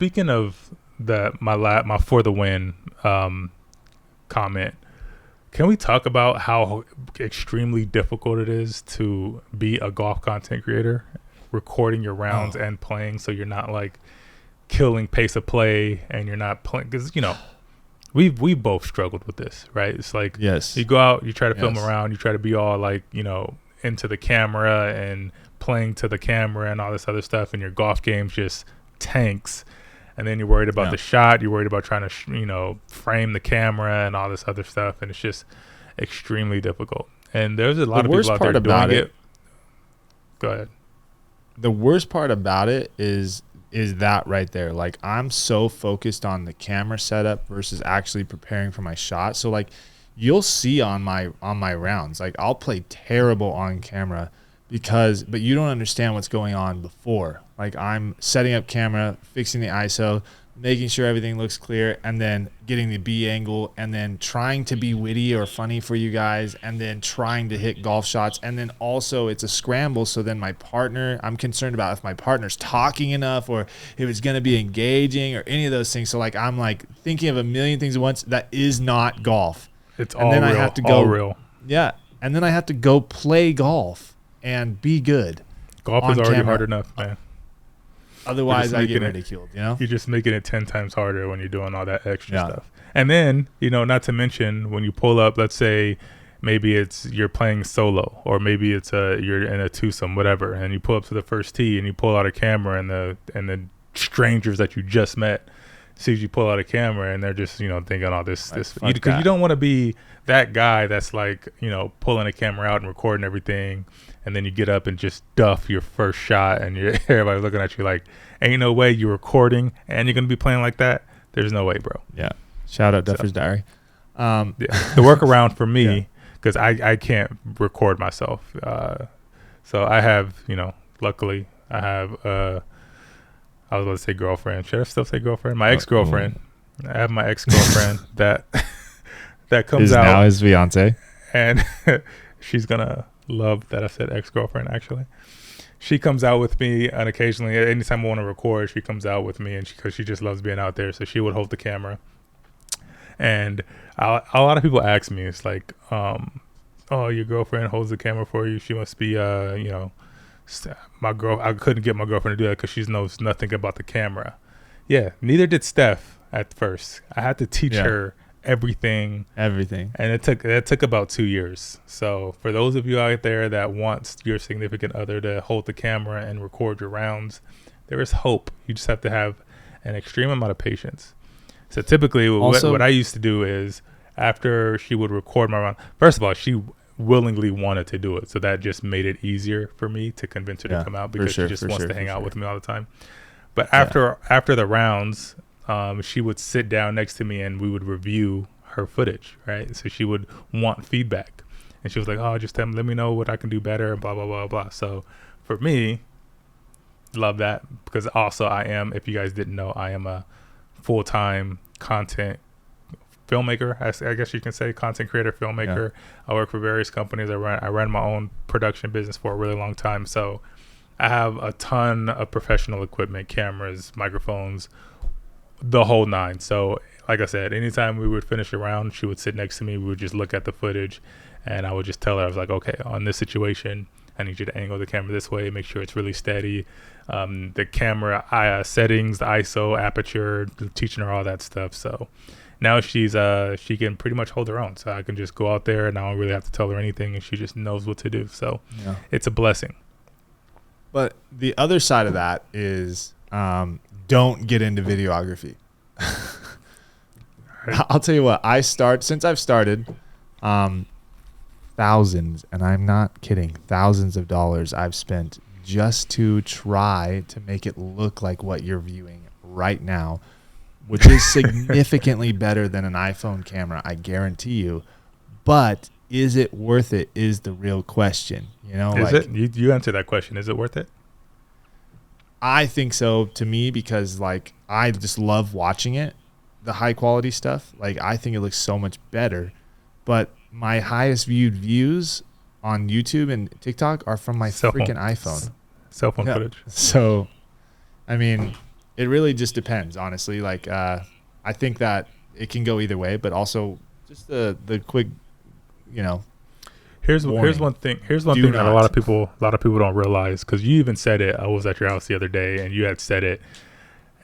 speaking of my for the win comment, can we talk about how extremely difficult it is to be a golf content creator, recording your rounds and playing, so you're not like killing pace of play and you're not playing, because we both struggled with this, right? It's like, yes, you go out, you try to film around, you try to be all like, into the camera and playing to the camera and all this other stuff, and your golf game's just tanks. And then you're worried about the shot, you're worried about trying to frame the camera and all this other stuff, and it's just extremely difficult. And there's a lot of people out there doing it. Go ahead. The worst part about it is that right there. Like, I'm so focused on the camera setup versus actually preparing for my shot. So like, you'll see on my rounds, like, I'll play terrible on camera but you don't understand what's going on before. Like, I'm setting up camera, fixing the ISO, making sure everything looks clear, and then getting the B angle, and then trying to be witty or funny for you guys, and then trying to hit golf shots. And then also it's a scramble. So then I'm concerned about if my partner's talking enough, or if it's going to be engaging, or any of those things. So like, I'm like thinking of a million things at once. That is not golf. It's all real. I have to go, all real. Yeah. And then I have to go play golf and be good. Golf is already hard enough, man. Otherwise, I get ridiculed, You're just making it 10 times harder when you're doing all that extra stuff. And then, not to mention, when you pull up, let's say maybe you're playing solo, or maybe it's you're in a twosome, whatever, and you pull up to the first tee and you pull out a camera, and the strangers that you just met sees you pull out a camera, and they're just, thinking all this, because you don't want to be that guy that's like, pulling a camera out and recording everything, and then you get up and just duff your first shot, and everybody's looking at you like, ain't no way you're recording and you're going to be playing like that. There's no way, bro. Yeah. Shout out Duffer's Diary. The workaround for me, because I can't record myself. So I have, luckily I have, I was about to say girlfriend. Should I still say girlfriend? My ex-girlfriend. I have my ex-girlfriend that comes out. Is now his fiance. And she's going to love that I said ex-girlfriend, actually. She comes out with me, and occasionally, anytime I want to record, she comes out with me, and because she just loves being out there, so she would hold the camera. And a lot of people ask me, it's like, oh, your girlfriend holds the camera for you. She must be, my girl. I couldn't get my girlfriend to do that because she knows nothing about the camera. Yeah, neither did Steph at first. I had to teach her everything, and it took about 2 years. So for those of you out there that wants your significant other to hold the camera and record your rounds, there is hope. You just have to have an extreme amount of patience. So typically, what I used to do is, after she would record my round, first of all, she willingly wanted to do it, so that just made it easier for me to convince her to come out, because she just wants to hang out with me all the time. But after the rounds, she would sit down next to me and we would review her footage, right? So she would want feedback, and she was like, oh, just let me know what I can do better, and blah blah blah blah. So for me, love that, because also I am, if you guys didn't know, I am a full-time content filmmaker, I guess you can say, content creator, filmmaker. I work for various companies. I ran my own production business for a really long time. So I have a ton of professional equipment, cameras, microphones, the whole nine. So like I said, anytime we would finish a round, she would sit next to me. We would just look at the footage, and I would just tell her, I was like, okay, on this situation, I need you to angle the camera this way, make sure it's really steady. The camera settings, the ISO, aperture, teaching her all that stuff. So now she can pretty much hold her own. So I can just go out there and I don't really have to tell her anything, and she just knows what to do. So it's a blessing. But the other side of that is, don't get into videography. I'll tell you what, since I've started, thousands, and I'm not kidding, thousands of dollars I've spent just to try to make it look like what you're viewing right now, which is significantly better than an iPhone camera, I guarantee you. But is it worth it is the real question. Is it? You answer that question. Is it worth it? I think so, to me, because I just love watching it, the high quality stuff. I think it looks so much better. But my highest viewed views on YouTube and TikTok are from my freaking iPhone. Cell phone footage. So, I mean, it really just depends, honestly. Like, I think that it can go either way, but also just the quick, you know, Here's warning. one thing that a not. lot of people don't realize, because you even said it. I was at your house the other day and you had said it,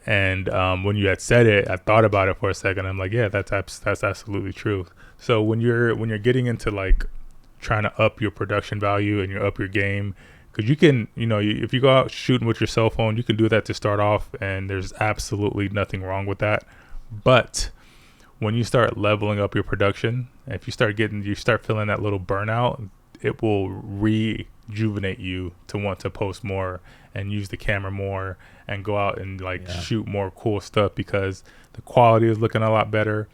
and when you had said it, I thought about it for a second. I'm like, yeah, that's absolutely true. So when you're getting into like trying to up your production value and you up your game, because you can, if you go out shooting with your cell phone, you can do that to start off, and there's absolutely nothing wrong with that. But when you start leveling up your production, if you start feeling that little burnout, it will rejuvenate you to want to post more and use the camera more and go out and shoot more cool stuff, because the quality is looking a lot better.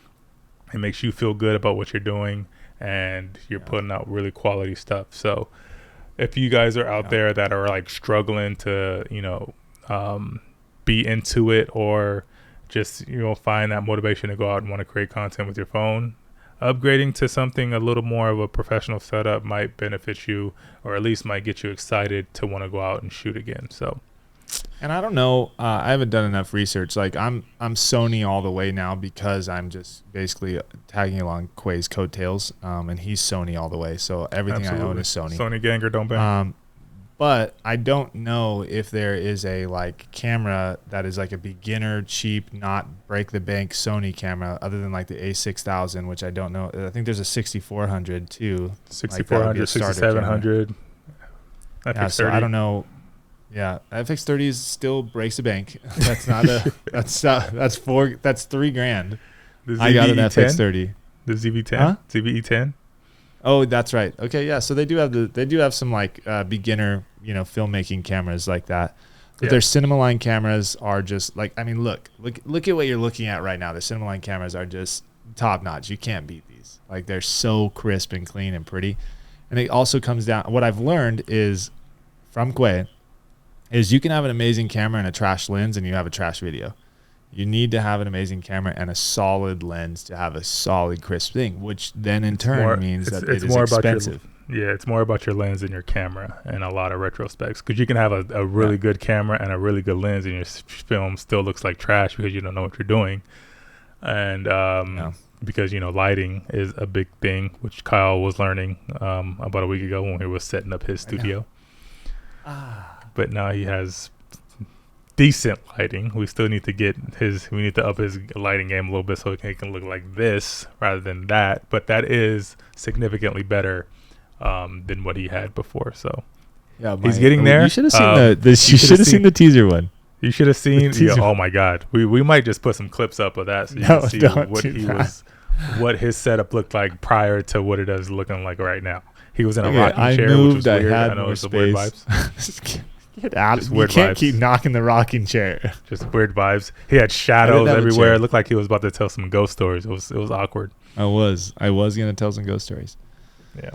It makes you feel good about what you're doing, and you're putting out really quality stuff. So if you guys are out there that are like struggling to, be into it, or just, find that motivation to go out and want to create content with your phone, upgrading to something a little more of a professional setup might benefit you, or at least might get you excited to want to go out and shoot again. So, and I don't know, I haven't done enough research. Like, I'm Sony all the way now, because I'm just basically tagging along Quay's coattails, and he's Sony all the way. So everything I own is Sony. Sony ganger, don't bang. But I don't know if there is a like camera that is like a beginner, cheap, not break the bank Sony camera, other than like the A6000, which I don't know. I think there's a 6400 too. 6400, 6700. Yeah, so I don't know. Yeah, FX30 still breaks the bank. That's not a. That's That's $3,000. I got an FX30. The ZV-10, huh? ZV-E10. Oh, that's right. Okay, yeah. So they do have some like beginner, filmmaking cameras like that. But their Cinema-Line cameras are just like, I mean, look at what you're looking at right now. The Cinema-Line cameras are just top notch. You can't beat these. Like, they're so crisp and clean and pretty. And it also comes down. What I've learned is from Quay is you can have an amazing camera and a trash lens, and you have a trash video. You need to have an amazing camera and a solid lens to have a solid, crisp thing, which then in turn means that it is expensive. It's more about your lens and your camera and a lot of retrospects, because you can have a really good camera and a really good lens, and your film still looks like trash because you don't know what you're doing. And because, lighting is a big thing, which Kyle was learning about a week ago when he was setting up his studio. But now he has decent lighting. We still need to up his lighting game a little bit so he can look like this rather than that. But that is significantly better than what he had before. So he's getting there. You should have seen you should have seen the teaser one. You should have seen. Oh my God, we might just put some clips up of that so you can see what his setup looked like prior to what it is looking like right now. He was in a rocking chair, which was weird. I know it's weird vibes. Get out! You can't keep knocking the rocking chair. Just weird vibes. He had shadows everywhere. It looked like he was about to tell some ghost stories. It was awkward. I was gonna tell some ghost stories. Yeah.